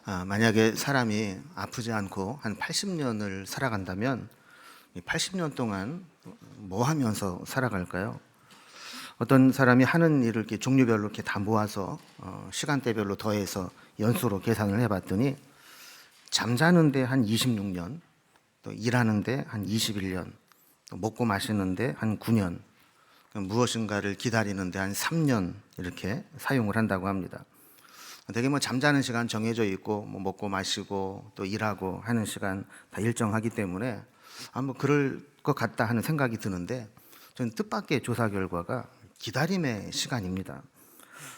만약에 사람이 아프지 않고 한 80년을 살아간다면 이 80년 동안 뭐 하면서 살아갈까요? 어떤 사람이 하는 일을 이렇게 종류별로 이렇게 다 모아서 시간대별로 더해서 연수로 계산을 해봤더니 잠자는데 한 26년, 또 일하는데 한 21년, 또 먹고 마시는데 한 9년, 무엇인가를 기다리는데 한 3년 이렇게 사용을 한다고 합니다. 되게 잠자는 시간 정해져 있고 먹고 마시고 또 일하고 하는 시간 다 일정하기 때문에 그럴 것 같다 하는 생각이 드는데, 저는 뜻밖의 조사 결과가 기다림의 시간입니다.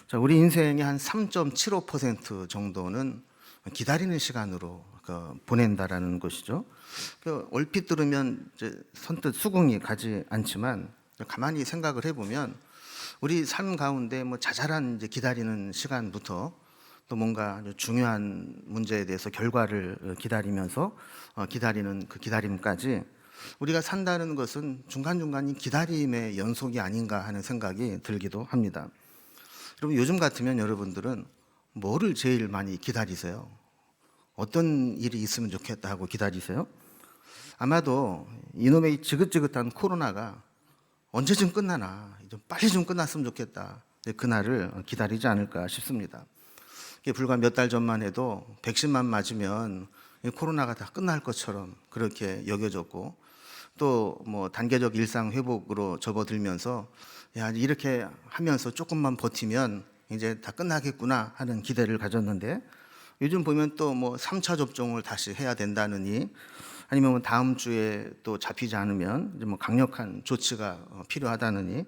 자, 우리 인생의 한 3.75% 정도는 기다리는 시간으로 보낸다라는 것이죠. 얼핏 들으면 선뜻 수긍이 가지 않지만 가만히 생각을 해보면 우리 삶 가운데 자잘한 기다리는 시간부터 또 뭔가 중요한 문제에 대해서 결과를 기다리면서 기다리는 그 기다림까지 우리가 산다는 것은 중간중간 기다림의 연속이 아닌가 하는 생각이 들기도 합니다. 여러분, 요즘 같으면 여러분들은 뭐를 제일 많이 기다리세요? 어떤 일이 있으면 좋겠다 하고 기다리세요? 아마도 이놈의 지긋지긋한 코로나가 언제쯤 끝나나, 좀 빨리 좀 끝났으면 좋겠다, 그날을 기다리지 않을까 싶습니다. 불과 몇 달 전만 해도 백신만 맞으면 코로나가 다 끝날 것처럼 그렇게 여겨졌고, 또 단계적 일상 회복으로 접어들면서 이렇게 하면서 조금만 버티면 이제 다 끝나겠구나 하는 기대를 가졌는데, 요즘 보면 또 3차 접종을 다시 해야 된다느니, 아니면 다음 주에 또 잡히지 않으면 이제 강력한 조치가 필요하다느니,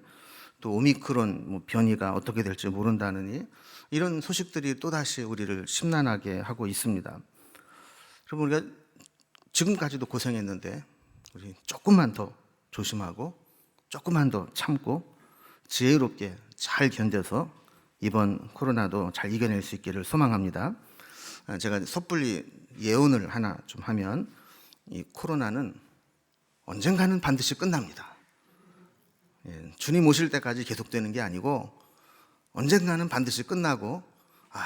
또 오미크론 변이가 어떻게 될지 모른다느니, 이런 소식들이 또다시 우리를 심란하게 하고 있습니다. 여러분, 우리가 지금까지도 고생했는데 우리 조금만 더 조심하고 조금만 더 참고 지혜롭게 잘 견뎌서 이번 코로나도 잘 이겨낼 수 있기를 소망합니다. 제가 섣불리 예언을 하나 좀 하면, 이 코로나는 언젠가는 반드시 끝납니다. 주님 오실 때까지 계속되는 게 아니고 언젠가는 반드시 끝나고,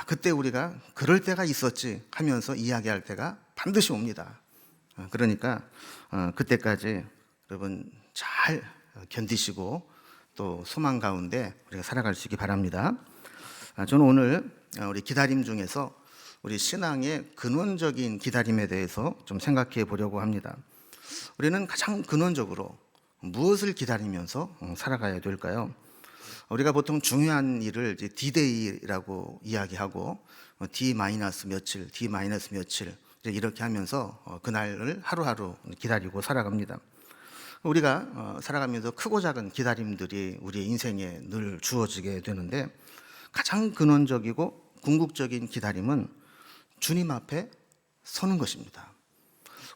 그때 우리가 그럴 때가 있었지 하면서 이야기할 때가 반드시 옵니다. 그러니까 그때까지 여러분 잘 견디시고 또 소망 가운데 우리가 살아갈 수 있기 바랍니다. 저는 오늘 우리 기다림 중에서 우리 신앙의 근원적인 기다림에 대해서 좀 생각해 보려고 합니다. 우리는 가장 근원적으로 무엇을 기다리면서 살아가야 될까요? 우리가 보통 중요한 일을 D-Day라고 이야기하고 D-며칠, D-며칠 이렇게 하면서 그날을 하루하루 기다리고 살아갑니다. 우리가 살아가면서 크고 작은 기다림들이 우리 인생에 늘 주어지게 되는데, 가장 근원적이고 궁극적인 기다림은 주님 앞에 서는 것입니다.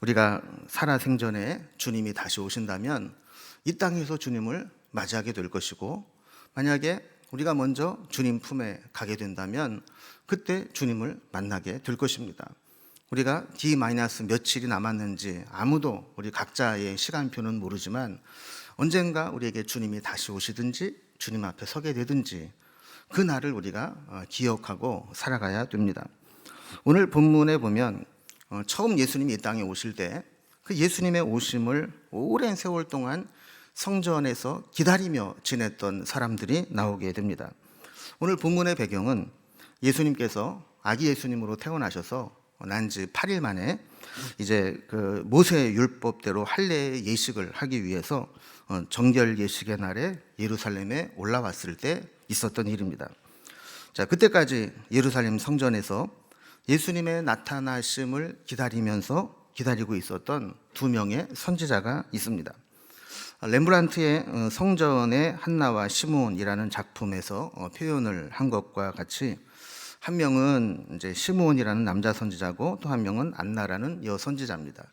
우리가 살아생전에 주님이 다시 오신다면 이 땅에서 주님을 맞이하게 될 것이고, 만약에 우리가 먼저 주님 품에 가게 된다면 그때 주님을 만나게 될 것입니다. 우리가 D-며칠이 남았는지 아무도, 우리 각자의 시간표는 모르지만 언젠가 우리에게 주님이 다시 오시든지 주님 앞에 서게 되든지 그 날을 우리가 기억하고 살아가야 됩니다. 오늘 본문에 보면 처음 예수님이 이 땅에 오실 때 그 예수님의 오심을 오랜 세월 동안 성전에서 기다리며 지냈던 사람들이 나오게 됩니다. 오늘 본문의 배경은 예수님께서 아기 예수님으로 태어나셔서 난 지 8일 만에 이제 그 모세 율법대로 할례 예식을 하기 위해서 정결 예식의 날에 예루살렘에 올라왔을 때 있었던 일입니다. 자, 그때까지 예루살렘 성전에서 예수님의 나타나심을 기다리고 있었던 두 명의 선지자가 있습니다. 렘브란트의 성전의 한나와 시므온이라는 작품에서 표현을 한 것과 같이, 한 명은 이제 시므온이라는 남자 선지자고 또 한 명은 안나라는 여 선지자입니다.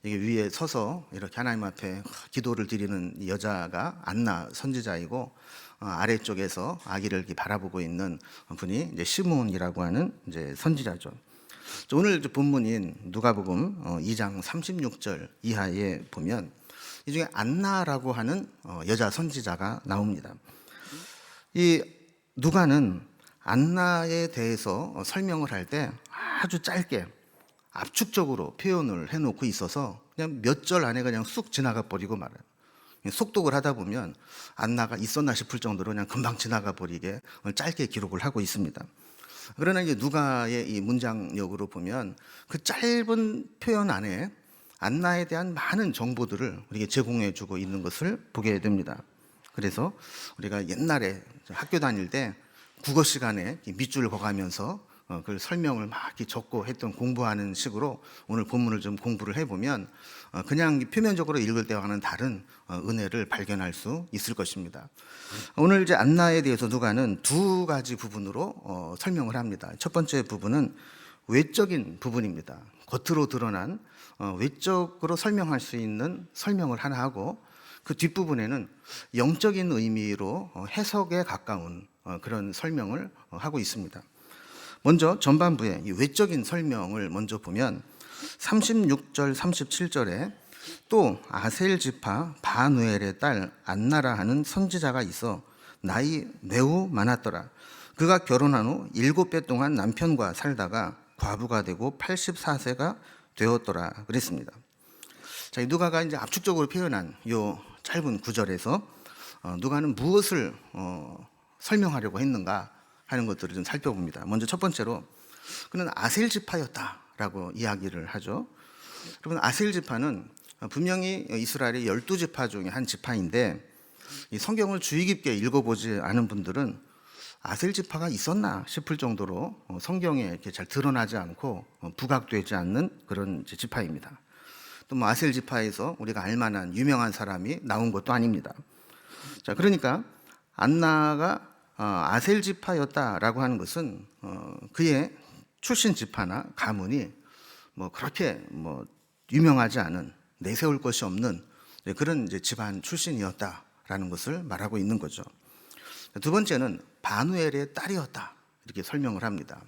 이게 위에 서서 이렇게 하나님 앞에 기도를 드리는 여자가 안나 선지자이고, 아래쪽에서 아기를 이렇게 바라보고 있는 분이 이제 시므온이라고 하는 이제 선지자죠. 오늘 본문인 누가복음 2장 36절 이하에 보면 이 중에 안나라고 하는 여자 선지자가 나옵니다. 이 누가는 안나에 대해서 설명을 할 때 아주 짧게 압축적으로 표현을 해놓고 있어서 그냥 몇 절 안에 그냥 쑥 지나가 버리고 말아요. 속독을 하다 보면 안나가 있었나 싶을 정도로 그냥 금방 지나가 버리게 짧게 기록을 하고 있습니다. 그러나 이제 누가의 이 문장력으로 보면 그 짧은 표현 안에 안나에 대한 많은 정보들을 우리에게 제공해 주고 있는 것을 보게 됩니다. 그래서 우리가 옛날에 학교 다닐 때 국어 시간에 밑줄 그어가면서 그걸 설명을 막 이렇게 적고 했던 공부하는 식으로 오늘 본문을 좀 공부를 해보면 그냥 표면적으로 읽을 때와는 다른 은혜를 발견할 수 있을 것입니다. 오늘 이제 안나에 대해서 누가는 두 가지 부분으로 설명을 합니다. 첫 번째 부분은 외적인 부분입니다. 겉으로 드러난 외적으로 설명할 수 있는 설명을 하나 하고 그 뒷부분에는 영적인 의미로 해석에 가까운 그런 설명을 하고 있습니다. 먼저 전반부에 이 외적인 설명을 먼저 보면 36절, 37절에 또 아셀 지파 바누엘의 딸 안나라 하는 선지자가 있어 나이 매우 많았더라. 그가 결혼한 후 7배 동안 남편과 살다가 과부가 되고 84세가 되었더라 그랬습니다. 자, 누가가 이제 압축적으로 표현한 요 짧은 구절에서 누가는 무엇을 설명하려고 했는가 하는 것들을 좀 살펴봅니다. 먼저 첫 번째로 그는 아셀 지파였다라고 이야기를 하죠. 여러분, 아셀 지파는 분명히 이스라엘의 12지파 중에 한 지파인데 이 성경을 주의 깊게 읽어보지 않은 분들은 아셀 지파가 있었나 싶을 정도로 성경에 이렇게 잘 드러나지 않고 부각되지 않는 그런 지파입니다. 또 뭐 아셀 지파에서 우리가 알만한 유명한 사람이 나온 것도 아닙니다. 자, 그러니까 안나가 아셀 지파였다라고 하는 것은 그의 출신 지파나 가문이 뭐 그렇게 뭐 유명하지 않은 내세울 것이 없는 그런 이제 집안 출신이었다라는 것을 말하고 있는 거죠. 두 번째는 바누엘의 딸이었다 이렇게 설명을 합니다.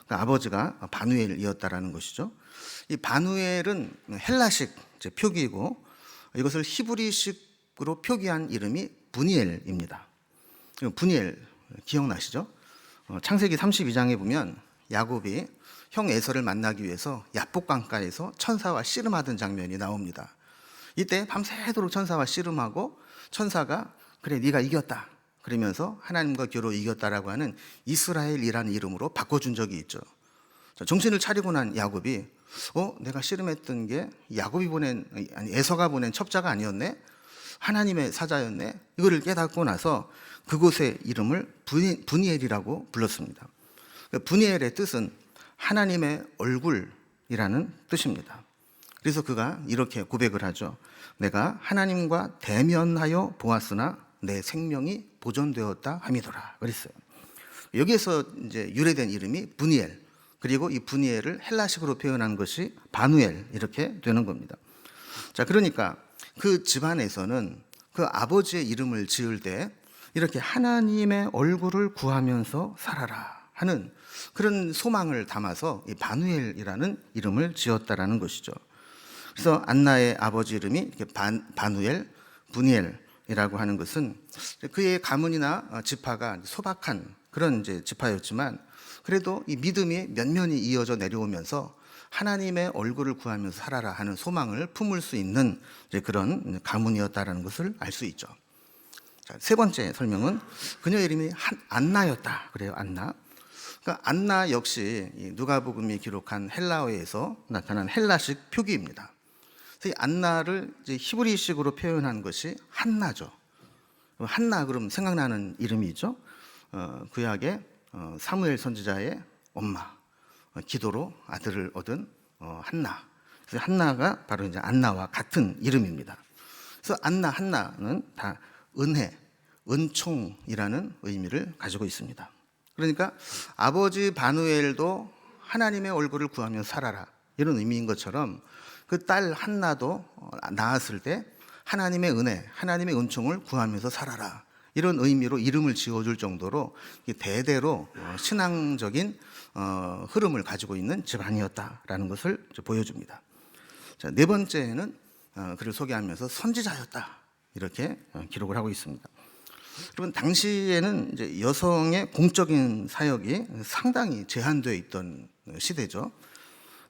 그러니까 아버지가 바누엘이었다라는 것이죠. 이 바누엘은 헬라식 표기이고 이것을 히브리식으로 표기한 이름이 브니엘입니다. 브니엘 기억나시죠? 창세기 32장에 보면 야곱이 형 에서를 만나기 위해서 야복강가에서 천사와 씨름하던 장면이 나옵니다. 이때 밤새도록 천사와 씨름하고 천사가 그래 네가 이겼다 그러면서 하나님과 겨루 이겼다라고 하는 이스라엘이라는 이름으로 바꿔준 적이 있죠. 정신을 차리고 난 야곱이 내가 씨름했던 게 야곱이 보낸 아니 에서가 보낸 첩자가 아니었네? 하나님의 사자였네? 이거를 깨닫고 나서 그곳의 이름을 브니엘이라고 불렀습니다. 브니엘의 뜻은 하나님의 얼굴이라는 뜻입니다. 그래서 그가 이렇게 고백을 하죠. 내가 하나님과 대면하여 보았으나 내 생명이 보존되었다 함이더라 그랬어요. 여기에서 이제 유래된 이름이 브니엘, 그리고 이 브니엘을 헬라식으로 표현한 것이 바누엘 이렇게 되는 겁니다. 자, 그러니까 그 집안에서는 그 아버지의 이름을 지을 때 이렇게 하나님의 얼굴을 구하면서 살아라 하는 그런 소망을 담아서 이 바누엘이라는 이름을 지었다라는 것이죠. 그래서 안나의 아버지 이름이 이렇게 바누엘, 브니엘이라고 하는 것은 그의 가문이나 지파가 소박한 그런 이제 지파였지만 그래도 이 믿음이 면면이 이어져 내려오면서 하나님의 얼굴을 구하면서 살아라 하는 소망을 품을 수 있는 이제 그런 가문이었다라는 것을 알 수 있죠. 자, 세 번째 설명은 그녀의 이름이 안나였다 그래요. 안나. 그러니까 안나 역시 누가복음이 기록한 헬라어에서 나타난 헬라식 표기입니다. 그래서 이 안나를 이제 히브리식으로 표현한 것이 한나죠. 한나 그럼 생각나는 이름이죠. 구약의 사무엘 선지자의 엄마, 기도로 아들을 얻은 한나. 그래서 한나가 바로 이제 안나와 같은 이름입니다. 그래서 한나는 다 은혜, 은총이라는 의미를 가지고 있습니다. 그러니까 아버지 바누엘도 하나님의 얼굴을 구하며 살아라 이런 의미인 것처럼 그 딸 한나도 낳았을 때 하나님의 은혜, 하나님의 은총을 구하면서 살아라 이런 의미로 이름을 지어줄 정도로 대대로 신앙적인 흐름을 가지고 있는 집안이었다라는 것을 보여줍니다. 자, 네 번째는 그를 소개하면서 선지자였다 이렇게 기록을 하고 있습니다. 여러분 당시에는 이제 여성의 공적인 사역이 상당히 제한되어 있던 시대죠.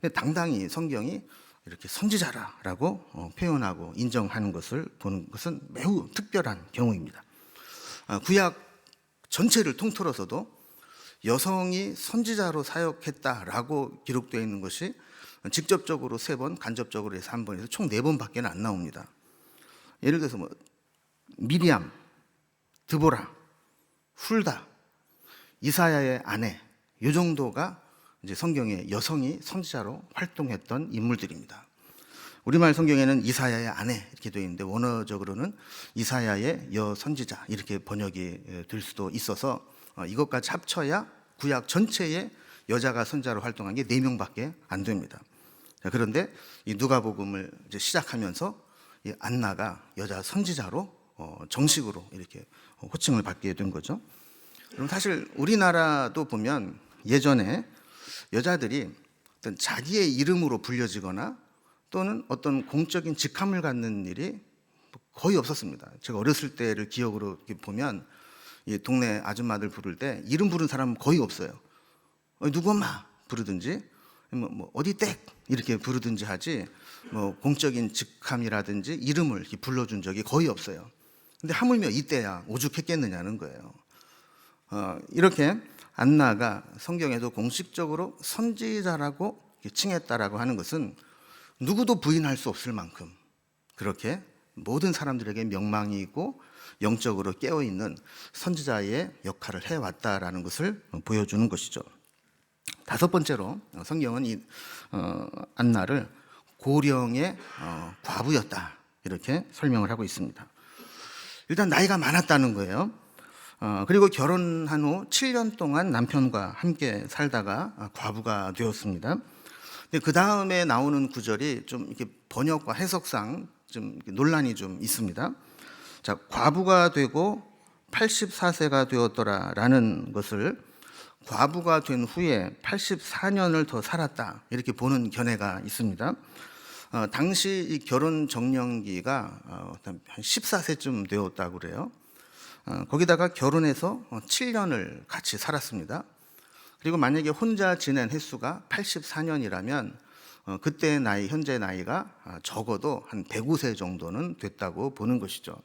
근데 당당히 성경이 이렇게 선지자라고 표현하고 인정하는 것을 보는 것은 매우 특별한 경우입니다. 구약 전체를 통틀어서도 여성이 선지자로 사역했다라고 기록되어 있는 것이 직접적으로 3번, 간접적으로 해서 1번에서 총 4번밖에 안 나옵니다. 예를 들어서 미리암, 드보라, 훌다, 이사야의 아내, 이 정도가 이제 성경에 여성이 선지자로 활동했던 인물들입니다. 우리말 성경에는 이사야의 아내 이렇게 되어 있는데 원어적으로는 이사야의 여선지자 이렇게 번역이 될 수도 있어서 이것까지 합쳐야 구약 전체에 여자가 선지자로 활동한 게 4명밖에 안 됩니다. 그런데 이 누가복음을 이제 시작하면서 이 안나가 여자 선지자로 정식으로 이렇게 호칭을 받게 된 거죠. 그럼 사실 우리나라도 보면 예전에 여자들이 어떤 자기의 이름으로 불려지거나 또는 어떤 공적인 직함을 갖는 일이 거의 없었습니다. 제가 어렸을 때를 기억으로 보면 이 동네 아줌마들 부를 때 이름 부른 사람은 거의 없어요. 누구 엄마 부르든지 뭐 어디 댁 이렇게 부르든지 하지 공적인 직함이라든지 이름을 이렇게 불러준 적이 거의 없어요. 근데 하물며 이때야 오죽했겠느냐는 거예요. 이렇게 안나가 성경에도 공식적으로 선지자라고 칭했다라고 하는 것은 누구도 부인할 수 없을 만큼 그렇게 모든 사람들에게 명망이 있고 영적으로 깨어있는 선지자의 역할을 해왔다라는 것을 보여주는 것이죠. 5번째로 성경은 이 안나를 고령의 과부였다 이렇게 설명을 하고 있습니다. 일단 나이가 많았다는 거예요. 그리고 결혼한 후 7년 동안 남편과 함께 살다가 과부가 되었습니다. 근데 그 다음에 나오는 구절이 좀 이렇게 번역과 해석상 좀 논란이 좀 있습니다. 자, 과부가 되고 84세가 되었더라라는 것을 과부가 된 후에 84년을 더 살았다 이렇게 보는 견해가 있습니다. 당시 이 결혼 정년기가 한 14세쯤 되었다고 그래요. 거기다가 결혼해서 7년을 같이 살았습니다. 그리고 만약에 혼자 지낸 횟수가 84년이라면 그때의 나이, 현재 나이가 적어도 한 105세 정도는 됐다고 보는 것이죠.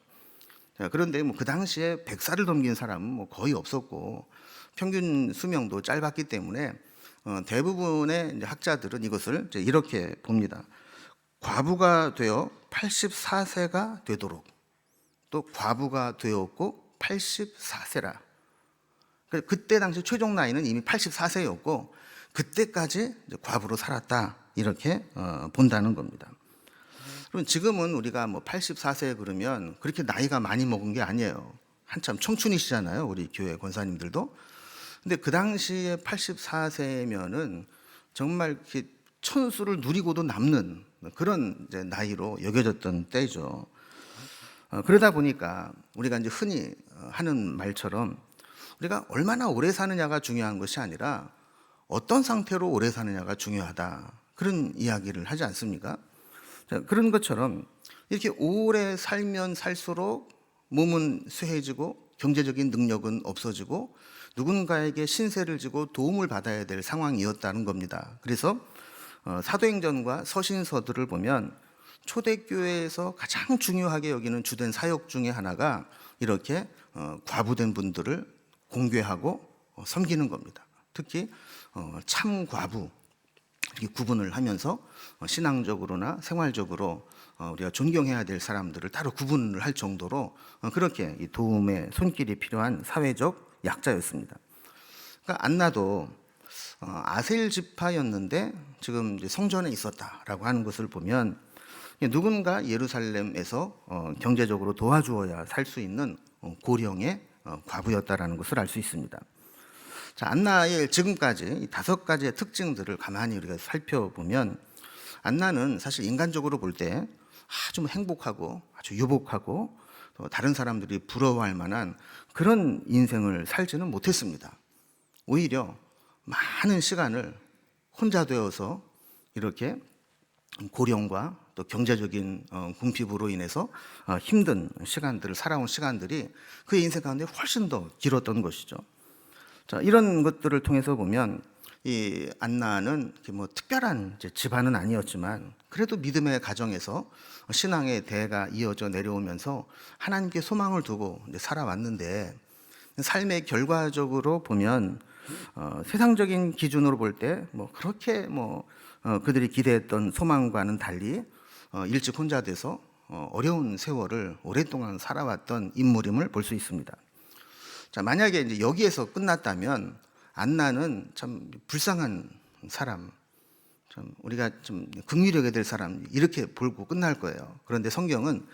그런데 그 당시에 100살을 넘긴 사람은 거의 없었고 평균 수명도 짧았기 때문에 대부분의 학자들은 이것을 이렇게 봅니다. 과부가 되어 84세가 되도록 또 과부가 되었고 84세라. 그때 당시 최종 나이는 이미 84세였고 그때까지 과부로 살았다 이렇게 본다는 겁니다. 그럼 지금은 우리가 84세 그러면 그렇게 나이가 많이 먹은 게 아니에요. 한참 청춘이시잖아요, 우리 교회 권사님들도. 근데 그 당시에 84세면은 정말 이렇게 천수를 누리고도 남는 그런 이제 나이로 여겨졌던 때죠. 그러다 보니까 우리가 이제 흔히 하는 말처럼 우리가 얼마나 오래 사느냐가 중요한 것이 아니라 어떤 상태로 오래 사느냐가 중요하다. 그런 이야기를 하지 않습니까? 자, 그런 것처럼 이렇게 오래 살면 살수록 몸은 쇠해지고 경제적인 능력은 없어지고 누군가에게 신세를 지고 도움을 받아야 될 상황이었다는 겁니다. 그래서 사도행전과 서신서들을 보면 초대교회에서 가장 중요하게 여기는 주된 사역 중에 하나가 이렇게 과부된 분들을 공개하고 섬기는 겁니다. 특히 참 과부 이렇게 구분을 하면서 신앙적으로나 생활적으로 우리가 존경해야 될 사람들을 따로 구분을 할 정도로 그렇게 도움의 손길이 필요한 사회적 약자였습니다. 그러니까 안나도 아셀 지파였는데 지금 이제 성전에 있었다라고 하는 것을 보면 누군가 예루살렘에서 경제적으로 도와주어야 살 수 있는 고령의 과부였다라는 것을 알 수 있습니다. 자, 안나의 지금까지 이 5가지의 특징들을 가만히 우리가 살펴보면 안나는 사실 인간적으로 볼 때 아주 행복하고 아주 유복하고 또 다른 사람들이 부러워할 만한 그런 인생을 살지는 못했습니다. 오히려 많은 시간을 혼자 되어서 이렇게 고령과 또 경제적인 궁핍으로 인해서 힘든 시간들을 살아온 시간들이 그의 인생 가운데 훨씬 더 길었던 것이죠. 자, 이런 것들을 통해서 보면 이 안나는 뭐 특별한 집안은 아니었지만 그래도 믿음의 가정에서 신앙의 대가 이어져 내려오면서 하나님께 소망을 두고 살아왔는데, 삶의 결과적으로 보면 세상적인 기준으로 볼 때 뭐 그렇게 그들이 기대했던 소망과는 달리 일찍 혼자 돼서 어려운 세월을 오랫동안 살아왔던 인물임을 볼 수 있습니다. 자, 만약에 이제 여기에서 끝났다면 안나는 참 불쌍한 사람, 참 우리가 좀 긍휼히 여겨야 될 사람, 이렇게 볼고 끝날 거예요. 그런데 성경은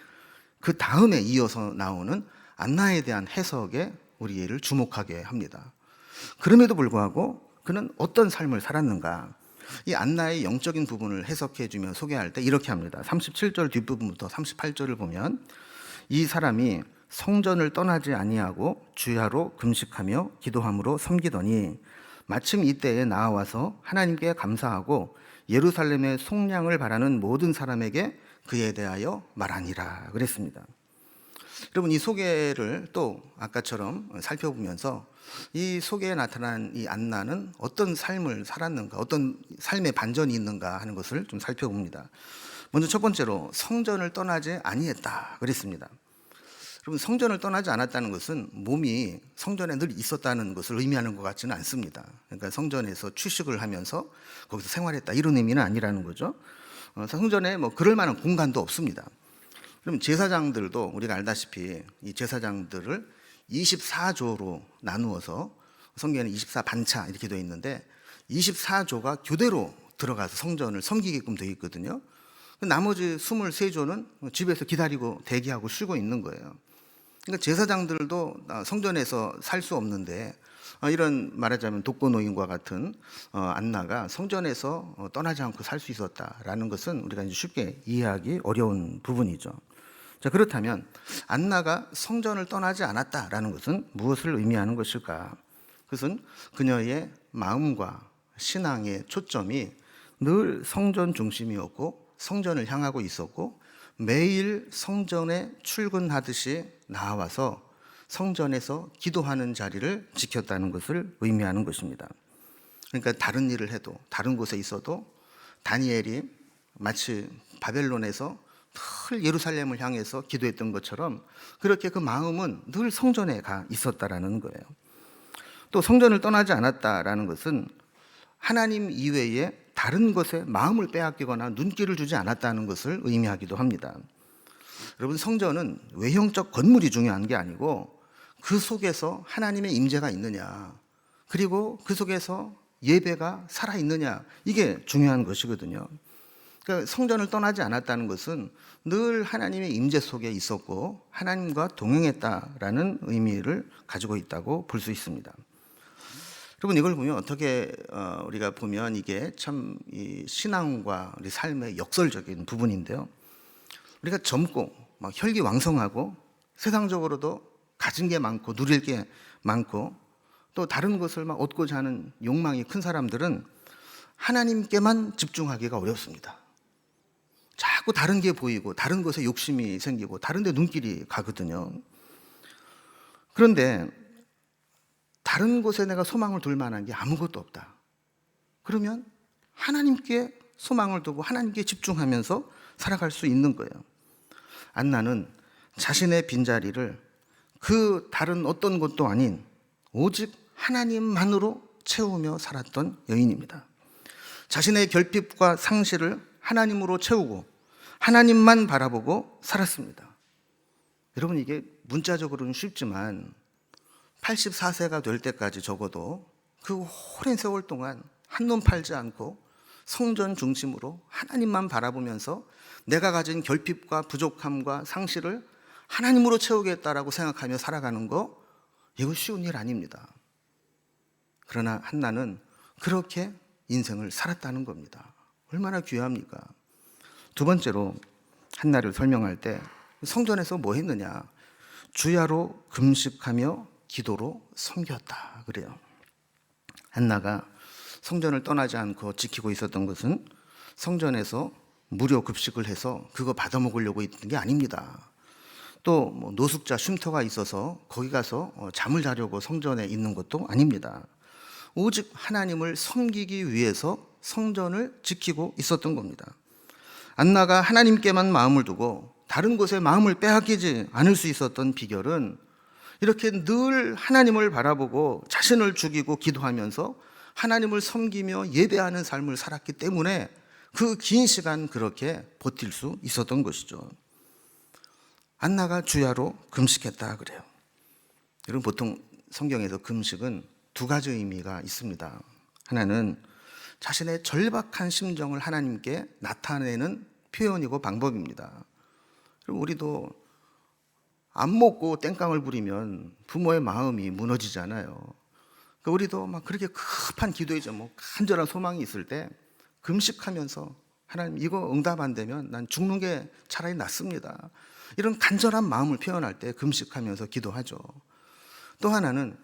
그 다음에 이어서 나오는 안나에 대한 해석에 우리를 주목하게 합니다. 그럼에도 불구하고 그는 어떤 삶을 살았는가, 이 안나의 영적인 부분을 해석해 주며 소개할 때 이렇게 합니다. 37절 뒷부분부터 38절을 보면 이 사람이 성전을 떠나지 아니하고 주야로 금식하며 기도함으로 섬기더니 마침 이때에 나와서 하나님께 감사하고 예루살렘의 속량을 바라는 모든 사람에게 그에 대하여 말하니라 그랬습니다. 여러분, 이 소개를 또 아까처럼 살펴보면서 이 소개에 나타난 이 안나는 어떤 삶을 살았는가, 어떤 삶의 반전이 있는가 하는 것을 좀 살펴봅니다. 먼저 첫 번째로 성전을 떠나지 아니했다 그랬습니다. 여러분, 성전을 떠나지 않았다는 것은 몸이 성전에 늘 있었다는 것을 의미하는 것 같지는 않습니다. 그러니까 성전에서 취식을 하면서 거기서 생활했다, 이런 의미는 아니라는 거죠. 성전에 그럴 만한 공간도 없습니다. 그럼 제사장들도 우리가 알다시피 이 제사장들을 24조로 나누어서 성경에는 24반차 이렇게 되어 있는데 24조가 교대로 들어가서 성전을 섬기게끔 되어 있거든요. 나머지 23조는 집에서 기다리고 대기하고 쉬고 있는 거예요. 그러니까 제사장들도 성전에서 살 수 없는데, 이런 말하자면 독거노인과 같은 안나가 성전에서 떠나지 않고 살 수 있었다라는 것은 우리가 이제 쉽게 이해하기 어려운 부분이죠. 자, 그렇다면 안나가 성전을 떠나지 않았다라는 것은 무엇을 의미하는 것일까? 그것은 그녀의 마음과 신앙의 초점이 늘 성전 중심이었고 성전을 향하고 있었고 매일 성전에 출근하듯이 나와서 성전에서 기도하는 자리를 지켰다는 것을 의미하는 것입니다. 그러니까 다른 일을 해도, 다른 곳에 있어도 다니엘이 마치 바벨론에서 늘 예루살렘을 향해서 기도했던 것처럼 그렇게 그 마음은 늘 성전에 가 있었다라는 거예요. 또 성전을 떠나지 않았다라는 것은 하나님 이외에 다른 것에 마음을 빼앗기거나 눈길을 주지 않았다는 것을 의미하기도 합니다. 여러분, 성전은 외형적 건물이 중요한 게 아니고 그 속에서 하나님의 임재가 있느냐, 그리고 그 속에서 예배가 살아있느냐, 이게 중요한 것이거든요. 그러니까 성전을 떠나지 않았다는 것은 늘 하나님의 임재 속에 있었고 하나님과 동행했다라는 의미를 가지고 있다고 볼 수 있습니다. 여러분, 이걸 보면 어떻게 우리가 보면 이게 참 이 신앙과 우리 삶의 역설적인 부분인데요. 우리가 젊고 막 혈기왕성하고 세상적으로도 가진 게 많고 누릴 게 많고 또 다른 것을 막 얻고자 하는 욕망이 큰 사람들은 하나님께만 집중하기가 어렵습니다. 자꾸 다른 게 보이고 다른 것에 욕심이 생기고 다른 데 눈길이 가거든요. 그런데 다른 곳에 내가 소망을 둘 만한 게 아무것도 없다. 그러면 하나님께 소망을 두고 하나님께 집중하면서 살아갈 수 있는 거예요. 안나는 자신의 빈자리를 그 다른 어떤 것도 아닌 오직 하나님만으로 채우며 살았던 여인입니다. 자신의 결핍과 상실을 하나님으로 채우고 하나님만 바라보고 살았습니다. 여러분, 이게 문자적으로는 쉽지만 84세가 될 때까지 적어도 그 오랜 세월 동안 한눈 팔지 않고 성전 중심으로 하나님만 바라보면서 내가 가진 결핍과 부족함과 상실을 하나님으로 채우겠다라고 생각하며 살아가는 거, 이거 쉬운 일 아닙니다. 그러나 한나는 그렇게 인생을 살았다는 겁니다. 얼마나 귀합니까? 두 번째로 한나를 설명할 때 성전에서 뭐 했느냐? 주야로 금식하며 기도로 섬겼다 그래요. 한나가 성전을 떠나지 않고 지키고 있었던 것은 성전에서 무료 급식을 해서 그거 받아 먹으려고 있는 게 아닙니다. 또 뭐 노숙자 쉼터가 있어서 거기 가서 잠을 자려고 성전에 있는 것도 아닙니다. 오직 하나님을 섬기기 위해서 성전을 지키고 있었던 겁니다. 안나가 하나님께만 마음을 두고 다른 곳에 마음을 빼앗기지 않을 수 있었던 비결은 이렇게 늘 하나님을 바라보고 자신을 죽이고 기도하면서 하나님을 섬기며 예배하는 삶을 살았기 때문에 그 긴 시간 그렇게 버틸 수 있었던 것이죠. 안나가 주야로 금식했다 그래요. 여러분, 보통 성경에서 금식은 두 가지 의미가 있습니다. 하나는 자신의 절박한 심정을 하나님께 나타내는 표현이고 방법입니다. 그럼 우리도 안 먹고 땡깡을 부리면 부모의 마음이 무너지잖아요. 그러니까 우리도 막 그렇게 급한 기도이죠. 뭐 간절한 소망이 있을 때 금식하면서 하나님 이거 응답 안 되면 난 죽는 게 차라리 낫습니다. 이런 간절한 마음을 표현할 때 금식하면서 기도하죠. 또 하나는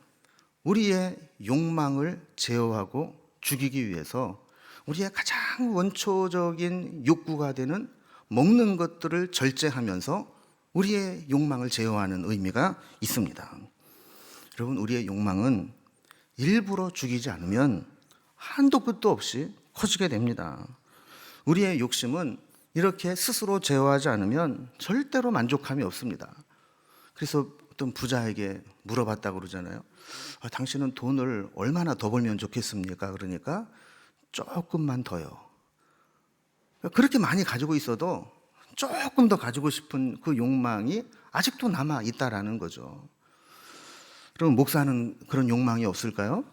우리의 욕망을 제어하고 죽이기 위해서 우리의 가장 원초적인 욕구가 되는 먹는 것들을 절제하면서 우리의 욕망을 제어하는 의미가 있습니다. 여러분, 우리의 욕망은 일부러 죽이지 않으면 한도 끝도 없이 커지게 됩니다. 우리의 욕심은 이렇게 스스로 제어하지 않으면 절대로 만족함이 없습니다. 그래서 어떤 부자에게 물어봤다고 그러잖아요. 당신은 돈을 얼마나 더 벌면 좋겠습니까? 그러니까 조금만 더요. 그렇게 많이 가지고 있어도 조금 더 가지고 싶은 그 욕망이 아직도 남아 있다라는 거죠. 그럼 목사는 그런 욕망이 없을까요?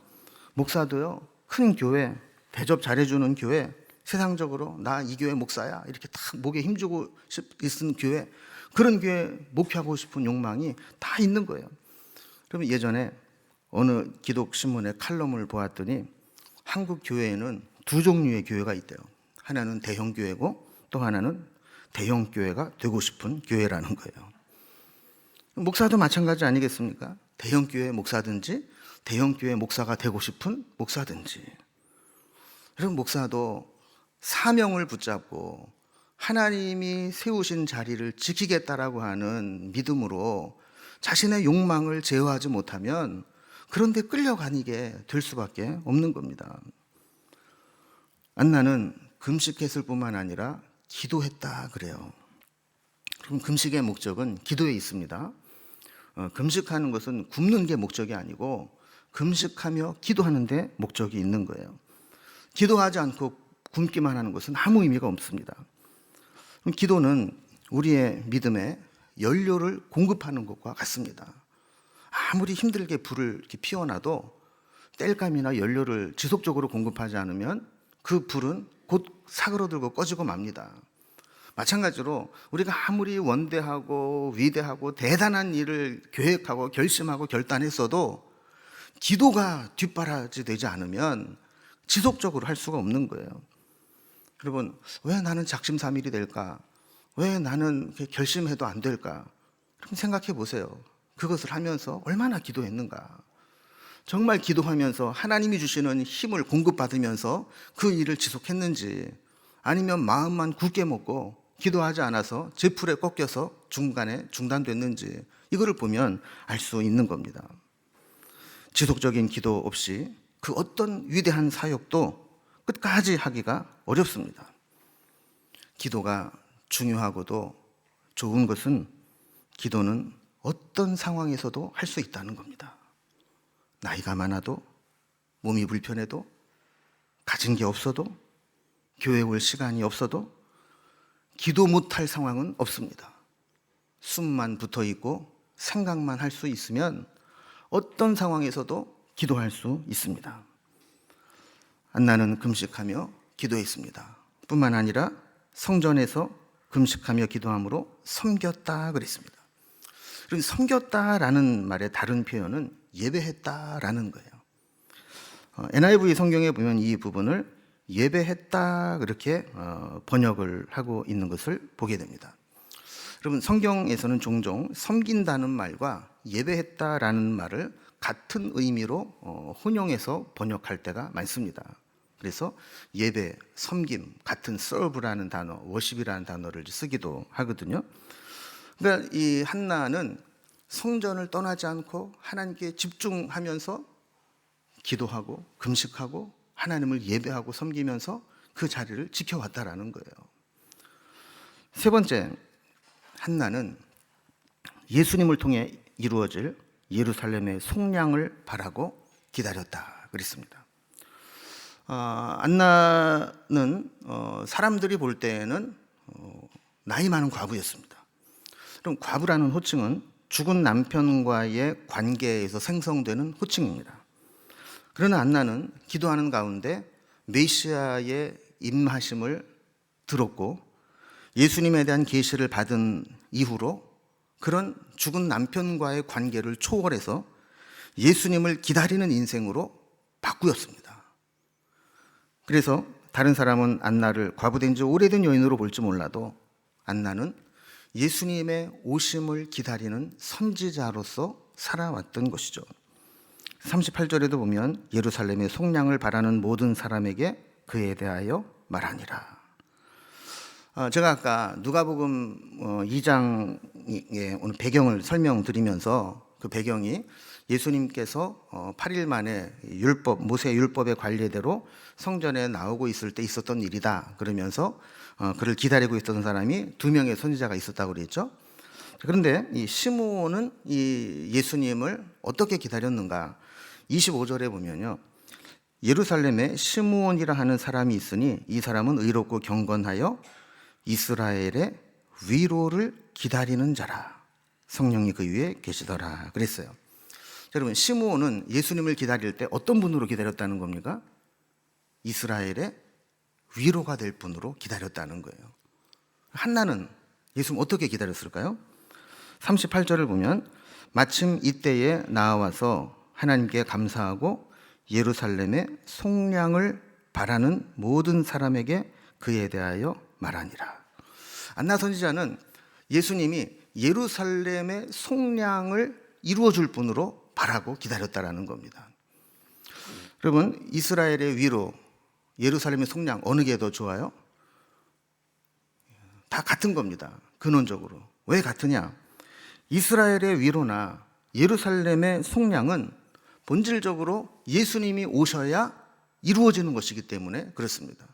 목사도요, 큰 교회, 대접 잘해주는 교회, 세상적으로 나 이 교회 목사야 이렇게 딱 목에 힘주고 있는 교회, 그런 교회 목표하고 싶은 욕망이 다 있는 거예요. 그러면 예전에 어느 기독신문의 칼럼을 보았더니 한국 교회에는 두 종류의 교회가 있대요. 하나는 대형 교회고 또 하나는 대형 교회가 되고 싶은 교회라는 거예요. 목사도 마찬가지 아니겠습니까? 대형 교회 목사든지 대형 교회 목사가 되고 싶은 목사든지. 여러분, 목사도 사명을 붙잡고 하나님이 세우신 자리를 지키겠다라고 하는 믿음으로 자신의 욕망을 제어하지 못하면 그런 데 끌려가게 될 수밖에 없는 겁니다. 안나는 금식했을 뿐만 아니라 기도했다 그래요. 그럼 금식의 목적은 기도에 있습니다. 금식하는 것은 굶는 게 목적이 아니고 금식하며 기도하는 데 목적이 있는 거예요. 기도하지 않고 굶기만 하는 것은 아무 의미가 없습니다. 그럼 기도는 우리의 믿음에 연료를 공급하는 것과 같습니다. 아무리 힘들게 불을 이렇게 피워놔도 땔감이나 연료를 지속적으로 공급하지 않으면 그 불은 곧 사그러들고 꺼지고 맙니다. 마찬가지로 우리가 아무리 원대하고 위대하고 대단한 일을 계획하고 결심하고 결단했어도 기도가 뒷바라지 되지 않으면 지속적으로 할 수가 없는 거예요. 여러분, 왜 나는 작심삼일이 될까? 왜 나는 결심해도 안 될까? 그럼 생각해 보세요. 그것을 하면서 얼마나 기도했는가? 정말 기도하면서 하나님이 주시는 힘을 공급받으면서 그 일을 지속했는지, 아니면 마음만 굳게 먹고 기도하지 않아서 제풀에 꺾여서 중간에 중단됐는지, 이거를 보면 알 수 있는 겁니다. 지속적인 기도 없이 그 어떤 위대한 사역도 끝까지 하기가 어렵습니다. 기도가 중요하고도 좋은 것은 기도는 어떤 상황에서도 할 수 있다는 겁니다. 나이가 많아도, 몸이 불편해도, 가진 게 없어도, 교회 올 시간이 없어도 기도 못할 상황은 없습니다. 숨만 붙어 있고 생각만 할 수 있으면 어떤 상황에서도 기도할 수 있습니다. 안나는 금식하며 기도했습니다. 뿐만 아니라 성전에서 금식하며 기도함으로 섬겼다 그랬습니다. 그리고 섬겼다라는 말의 다른 표현은 예배했다라는 거예요. NIV 성경에 보면 이 부분을 예배했다 그렇게 번역을 하고 있는 것을 보게 됩니다. 여러분, 성경에서는 종종 섬긴다는 말과 예배했다라는 말을 같은 의미로 혼용해서 번역할 때가 많습니다. 그래서 예배, 섬김 같은 serve라는 단어, worship이라는 단어를 쓰기도 하거든요. 그러니까 이 한나는 성전을 떠나지 않고 하나님께 집중하면서 기도하고 금식하고 하나님을 예배하고 섬기면서 그 자리를 지켜왔다라는 거예요. 세 번째, 한나는 예수님을 통해 이루어질 예루살렘의 속량을 바라고 기다렸다 그랬습니다. 안나는 사람들이 볼 때에는 나이 많은 과부였습니다. 그럼 과부라는 호칭은 죽은 남편과의 관계에서 생성되는 호칭입니다. 그러나 안나는 기도하는 가운데 메시아의 임하심을 들었고 예수님에 대한 계시를 받은 이후로 그런 죽은 남편과의 관계를 초월해서 예수님을 기다리는 인생으로 바꾸었습니다. 그래서 다른 사람은 안나를 과부된 지 오래된 여인으로 볼지 몰라도 안나는 예수님의 오심을 기다리는 선지자로서 살아왔던 것이죠. 38절에도 보면 예루살렘의 속량을 바라는 모든 사람에게 그에 대하여 말하니라. 제가 아까 누가복음 2장의 오늘 배경을 설명드리면서 그 배경이 예수님께서 8일 만에 율법, 모세 율법의 관례대로 성전에 나오고 있을 때 있었던 일이다 그러면서 그를 기다리고 있던 사람이 2명의 선지자가 있었다고 그랬죠. 그런데 이 시므온은 이 예수님을 어떻게 기다렸는가? 25절에 보면요, 예루살렘에 시므온이라 하는 사람이 있으니 이 사람은 의롭고 경건하여 이스라엘의 위로를 기다리는 자라. 성령이 그 위에 계시더라 그랬어요. 여러분, 시므온은 예수님을 기다릴 때 어떤 분으로 기다렸다는 겁니까? 이스라엘의 위로가 될 분으로 기다렸다는 거예요. 한나는 예수님 어떻게 기다렸을까요? 38절을 보면 마침 이때에 나와서 하나님께 감사하고 예루살렘의 속량을 바라는 모든 사람에게 그에 대하여 말하니라. 안나 선지자는 예수님이 예루살렘의 속량을 이루어줄 분으로 바라고 기다렸다라는 겁니다. 여러분, 이스라엘의 위로, 예루살렘의 속량 어느 게 더 좋아요? 다 같은 겁니다. 근원적으로. 왜 같으냐? 이스라엘의 위로나 예루살렘의 속량은 본질적으로 예수님이 오셔야 이루어지는 것이기 때문에 그렇습니다.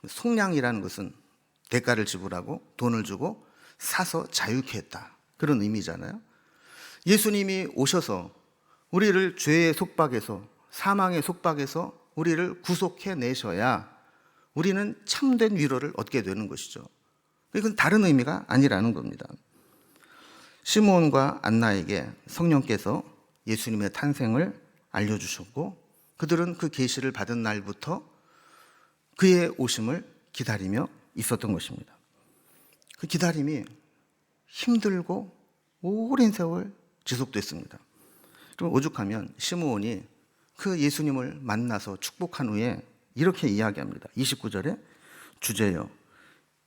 속량이라는 것은 대가를 지불하고 돈을 주고 사서 자유케 했다, 그런 의미잖아요. 예수님이 오셔서 우리를 죄의 속박에서, 사망의 속박에서 우리를 구속해 내셔야 우리는 참된 위로를 얻게 되는 것이죠. 이건 다른 의미가 아니라는 겁니다. 시므온과 안나에게 성령께서 예수님의 탄생을 알려주셨고 그들은 그 계시를 받은 날부터 그의 오심을 기다리며 있었던 것입니다. 그 기다림이 힘들고 오랜 세월 지속됐습니다. 좀 오죽하면 시므온이 그 예수님을 만나서 축복한 후에 이렇게 이야기합니다. 29절에 주제여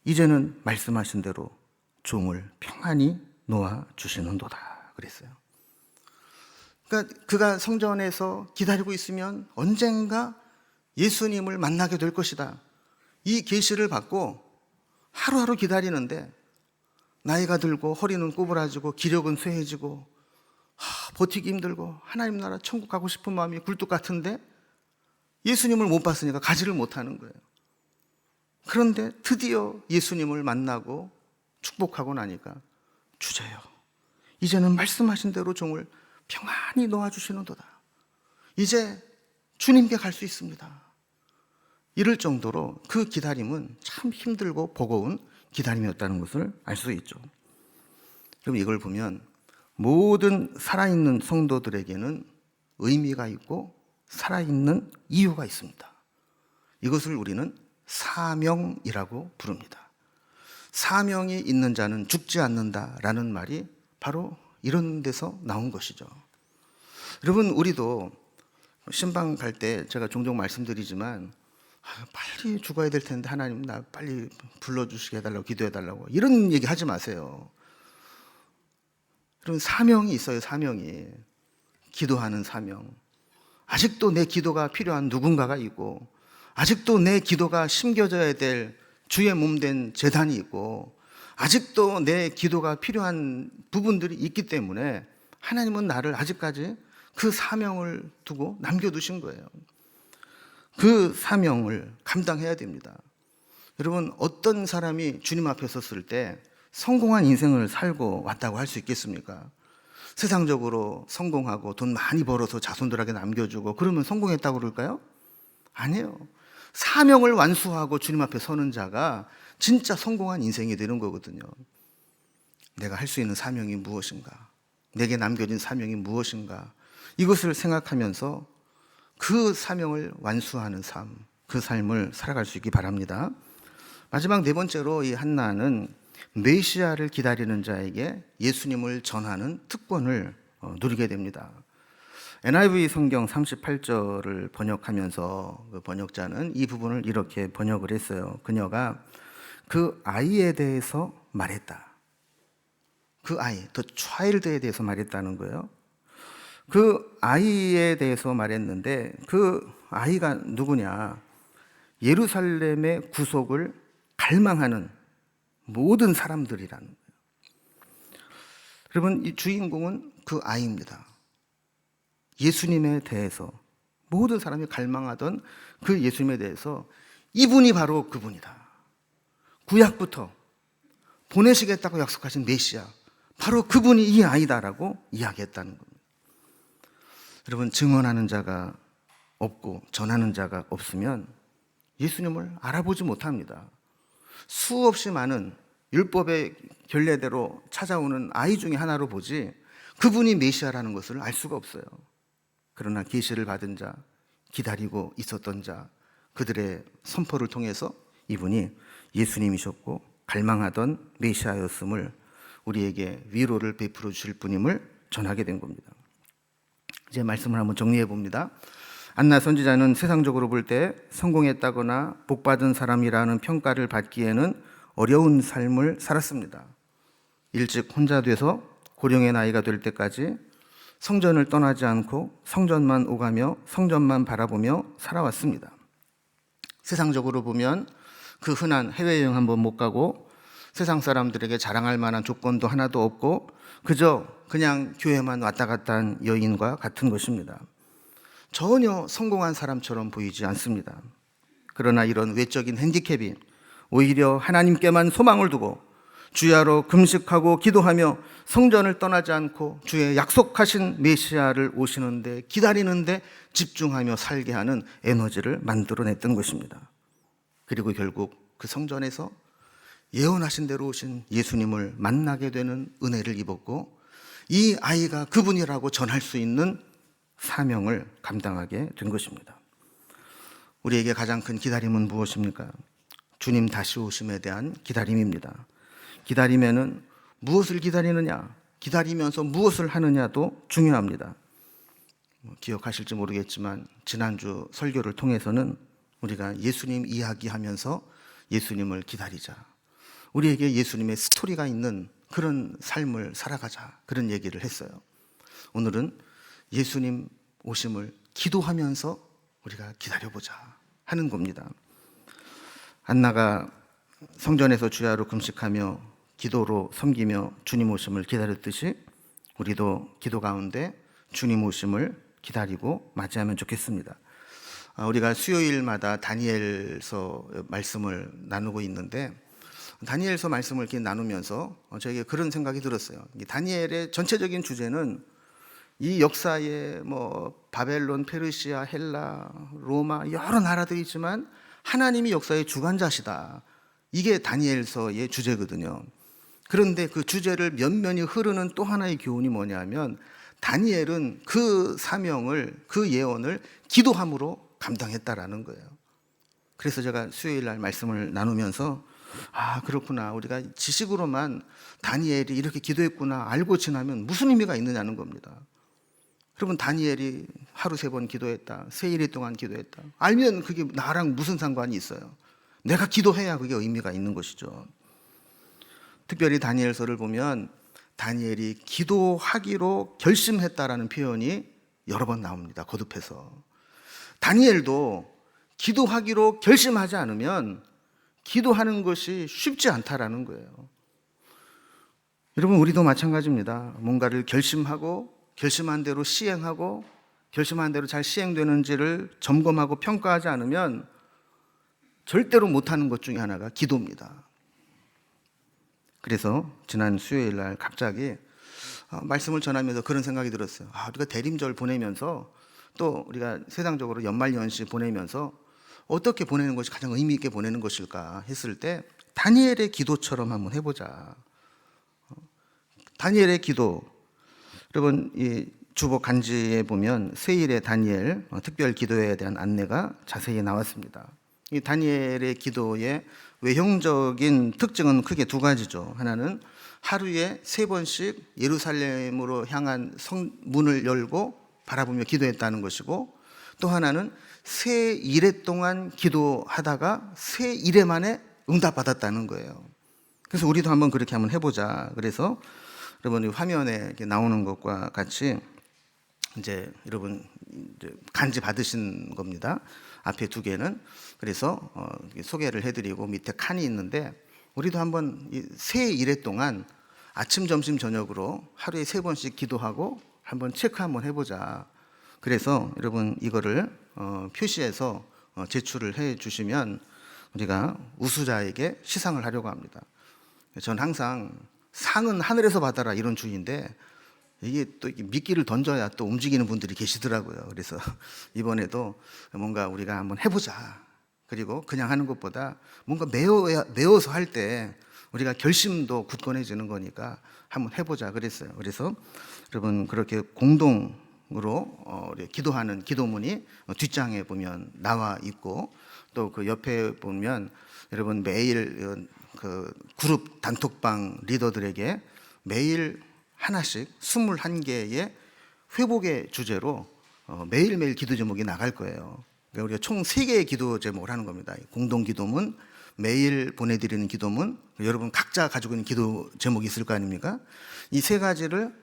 이제는 말씀하신 대로 종을 평안히 놓아주시는도다 그랬어요. 그러니까 그가 성전에서 기다리고 있으면 언젠가 예수님을 만나게 될 것이다, 이 계시를 받고 하루하루 기다리는데 나이가 들고 허리는 꼬부라지고 기력은 쇠해지고 버티기 힘들고 하나님 나라 천국 가고 싶은 마음이 굴뚝 같은데 예수님을 못 봤으니까 가지를 못하는 거예요. 그런데 드디어 예수님을 만나고 축복하고 나니까 주제여 이제는 말씀하신 대로 종을 평안히 놓아주시는도다, 이제 주님께 갈 수 있습니다, 이럴 정도로 그 기다림은 참 힘들고 버거운 기다림이었다는 것을 알 수 있죠. 그럼 이걸 보면 모든 살아있는 성도들에게는 의미가 있고 살아있는 이유가 있습니다. 이것을 우리는 사명이라고 부릅니다. 사명이 있는 자는 죽지 않는다라는 말이 바로 이런 데서 나온 것이죠. 여러분, 우리도 신방 갈 때 제가 종종 말씀드리지만 빨리 죽어야 될 텐데 하나님 나 빨리 불러주시게 해달라고 기도해달라고 이런 얘기 하지 마세요. 여러분, 사명이 있어요. 사명이. 기도하는 사명. 아직도 내 기도가 필요한 누군가가 있고 아직도 내 기도가 심겨져야 될 주의 몸 된 제단이 있고, 아직도 내 기도가 필요한 부분들이 있기 때문에 하나님은 나를 아직까지 그 사명을 두고 남겨두신 거예요. 그 사명을 감당해야 됩니다. 여러분, 어떤 사람이 주님 앞에 섰을 때 성공한 인생을 살고 왔다고 할 수 있겠습니까? 세상적으로 성공하고 돈 많이 벌어서 자손들에게 남겨주고 그러면 성공했다고 그럴까요? 아니에요. 사명을 완수하고 주님 앞에 서는 자가 진짜 성공한 인생이 되는 거거든요. 내가 할 수 있는 사명이 무엇인가? 내게 남겨진 사명이 무엇인가? 이것을 생각하면서 그 사명을 완수하는 삶, 그 삶을 살아갈 수 있기 바랍니다. 마지막 네 번째로 이 한나는 메시아를 기다리는 자에게 예수님을 전하는 특권을 누리게 됩니다. NIV 성경 38절을 번역하면서 그 번역자는 이 부분을 이렇게 번역을 했어요. 그녀가 그 아이에 대해서 말했다. 그 아이, the child에 대해서 말했다는 거예요. 그 아이에 대해서 말했는데 그 아이가 누구냐? 예루살렘의 구속을 갈망하는 모든 사람들이라는 거예요. 여러분, 이 주인공은 그 아이입니다. 예수님에 대해서 모든 사람이 갈망하던 그 예수님에 대해서 이분이 바로 그분이다. 구약부터 보내시겠다고 약속하신 메시아, 바로 그분이 이 아이다라고 이야기했다는 겁니다. 여러분, 증언하는 자가 없고 전하는 자가 없으면 예수님을 알아보지 못합니다. 수없이 많은 율법의 결례대로 찾아오는 아이 중에 하나로 보지 그분이 메시아라는 것을 알 수가 없어요. 그러나 계시를 받은 자, 기다리고 있었던 자, 그들의 선포를 통해서 이분이 예수님이셨고 갈망하던 메시아였음을 우리에게 위로를 베풀어 주실 분임을 전하게 된 겁니다. 이제 말씀을 한번 정리해 봅니다. 안나 선지자는 세상적으로 볼 때 성공했다거나 복받은 사람이라는 평가를 받기에는 어려운 삶을 살았습니다. 일찍 혼자 돼서 고령의 나이가 될 때까지 성전을 떠나지 않고 성전만 오가며 성전만 바라보며 살아왔습니다. 세상적으로 보면 그 흔한 해외여행 한번 못 가고 세상 사람들에게 자랑할 만한 조건도 하나도 없고 그저 그냥 교회만 왔다 갔다 한 여인과 같은 것입니다. 전혀 성공한 사람처럼 보이지 않습니다. 그러나 이런 외적인 핸디캡이 오히려 하나님께만 소망을 두고 주야로 금식하고 기도하며 성전을 떠나지 않고 주의 약속하신 메시아를 오시는데 기다리는데 집중하며 살게 하는 에너지를 만들어냈던 것입니다. 그리고 결국 그 성전에서 예언하신 대로 오신 예수님을 만나게 되는 은혜를 입었고 이 아이가 그분이라고 전할 수 있는 사명을 감당하게 된 것입니다. 우리에게 가장 큰 기다림은 무엇입니까? 주님 다시 오심에 대한 기다림입니다. 기다림에는 무엇을 기다리느냐, 기다리면서 무엇을 하느냐도 중요합니다. 기억하실지 모르겠지만 지난주 설교를 통해서는 우리가 예수님 이야기하면서 예수님을 기다리자, 우리에게 예수님의 스토리가 있는 그런 삶을 살아가자, 그런 얘기를 했어요. 오늘은 예수님 오심을 기도하면서 우리가 기다려보자 하는 겁니다. 안나가 성전에서 주야로 금식하며 기도로 섬기며 주님 오심을 기다렸듯이 우리도 기도 가운데 주님 오심을 기다리고 맞이하면 좋겠습니다. 우리가 수요일마다 다니엘서 말씀을 나누고 있는데 다니엘서 말씀을 이렇게 나누면서 저에게 그런 생각이 들었어요. 다니엘의 전체적인 주제는 이 역사에 바벨론, 페르시아, 헬라, 로마 여러 나라들이 있지만 하나님이 역사의 주관자시다. 이게 다니엘서의 주제거든요. 그런데 그 주제를 면면이 흐르는 또 하나의 교훈이 뭐냐면 다니엘은 그 사명을, 그 예언을 기도함으로 감당했다라는 거예요. 그래서 제가 수요일 날 말씀을 나누면서 그렇구나, 우리가 지식으로만 다니엘이 이렇게 기도했구나 알고 지나면 무슨 의미가 있느냐는 겁니다. 여러분, 다니엘이 하루 3번 기도했다, 세일 동안 기도했다, 알면 그게 나랑 무슨 상관이 있어요? 내가 기도해야 그게 의미가 있는 것이죠. 특별히 다니엘서를 보면 다니엘이 기도하기로 결심했다라는 표현이 여러 번 나옵니다. 거듭해서. 다니엘도 기도하기로 결심하지 않으면 기도하는 것이 쉽지 않다라는 거예요. 여러분, 우리도 마찬가지입니다. 뭔가를 결심하고 결심한 대로 시행하고 결심한 대로 잘 시행되는지를 점검하고 평가하지 않으면 절대로 못하는 것 중에 하나가 기도입니다. 그래서 지난 수요일 날 갑자기 말씀을 전하면서 그런 생각이 들었어요. 우리가 대림절 보내면서 또 우리가 세상적으로 연말연시 보내면서 어떻게 보내는 것이 가장 의미 있게 보내는 것일까 했을 때 다니엘의 기도처럼 한번 해보자. 다니엘의 기도, 여러분 이 주보 간지에 보면 세일의 다니엘 특별 기도에 대한 안내가 자세히 나왔습니다. 이 다니엘의 기도의 외형적인 특징은 크게 두 가지죠. 하나는 하루에 3번씩 예루살렘으로 향한 성문을 열고 바라보며 기도했다는 것이고, 또 하나는 세 일회 동안 기도하다가 세 일회 만에 응답받았다는 거예요. 그래서 우리도 한번 그렇게 한번 해보자. 그래서 여러분 화면에 이렇게 나오는 것과 같이 이제 여러분 간지 받으신 겁니다. 앞에 두 개는. 그래서 소개를 해드리고 밑에 칸이 있는데, 우리도 한번 세 일회 동안 아침, 점심, 저녁으로 하루에 3번씩 기도하고 한번 체크 한번 해보자. 그래서 여러분 이거를 표시해서 제출을 해 주시면 우리가 우수자에게 시상을 하려고 합니다. 전 항상 상은 하늘에서 받아라 이런 주의인데, 이게 또 미끼를 던져야 또 움직이는 분들이 계시더라고요. 그래서 이번에도 뭔가 우리가 한번 해보자. 그리고 그냥 하는 것보다 뭔가 매워서 할 때 우리가 결심도 굳건해지는 거니까 한번 해보자 그랬어요. 그래서 여러분 그렇게 공동으로 기도하는 기도문이 뒷장에 보면 나와 있고, 또 그 옆에 보면 여러분 매일 그 그룹 단톡방 리더들에게 매일 하나씩 21개의 회복의 주제로 매일매일 기도 제목이 나갈 거예요. 그러니까 우리가 총 3개의 기도 제목을 하는 겁니다. 공동 기도문, 매일 보내드리는 기도문, 여러분 각자 가지고 있는 기도 제목이 있을 거 아닙니까? 이 3가지를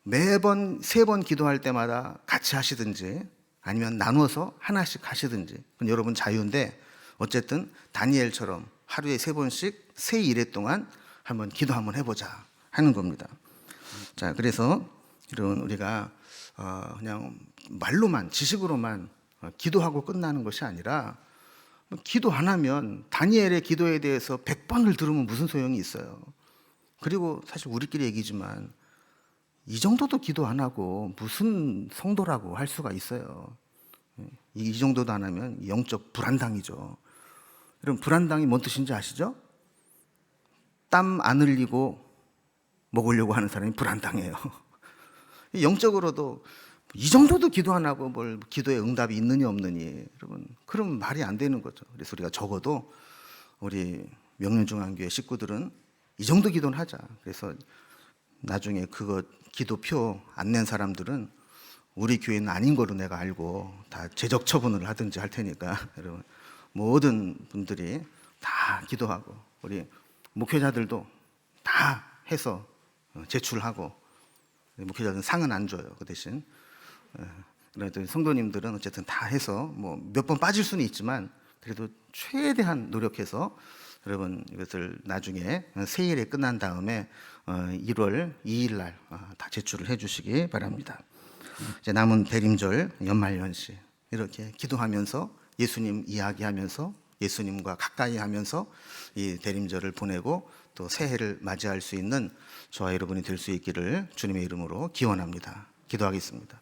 매번 3번 기도할 때마다 같이 하시든지 아니면 나눠서 하나씩 하시든지, 그건 여러분 자유인데, 어쨌든 다니엘처럼 하루에 3번씩 세 일회 동안 한번 기도 한번 해보자 하는 겁니다. 자, 그래서 이런 우리가 그냥 말로만 지식으로만 기도하고 끝나는 것이 아니라, 기도 안 하면 다니엘의 기도에 대해서 100번을 들으면 무슨 소용이 있어요. 그리고 사실 우리끼리 얘기지만 이 정도도 기도 안 하고 무슨 성도라고 할 수가 있어요. 이 정도도 안 하면 영적 불안당이죠. 여러분 불안당이 뭔 뜻인지 아시죠? 땀 안 흘리고 먹으려고 하는 사람이 불안당해요. 영적으로도 이 정도도 기도 안 하고 뭘 기도에 응답이 있느니 없느니, 여러분 그럼 말이 안 되는 거죠. 그래서 우리가 적어도 우리 명륜중앙교회 식구들은 이 정도 기도는 하자. 그래서 나중에 그거 기도표 안 낸 사람들은 우리 교회는 아닌 거로 내가 알고 다 제적 처분을 하든지 할 테니까 여러분 모든 분들이 다 기도하고, 우리 목회자들도 다 해서 제출하고, 목회자들은 상은 안 줘요. 그 대신 그래도 성도님들은 어쨌든 다 해서 뭐 몇 번 빠질 수는 있지만 그래도 최대한 노력해서 여러분 이것을 나중에 세일에 끝난 다음에 1월 2일 날 다 제출을 해주시기 바랍니다. 이제 남은 대림절 연말연시 이렇게 기도하면서 예수님 이야기하면서 예수님과 가까이 하면서 이 대림절을 보내고 또 새해를 맞이할 수 있는 저와 여러분이 될 수 있기를 주님의 이름으로 기원합니다. 기도하겠습니다.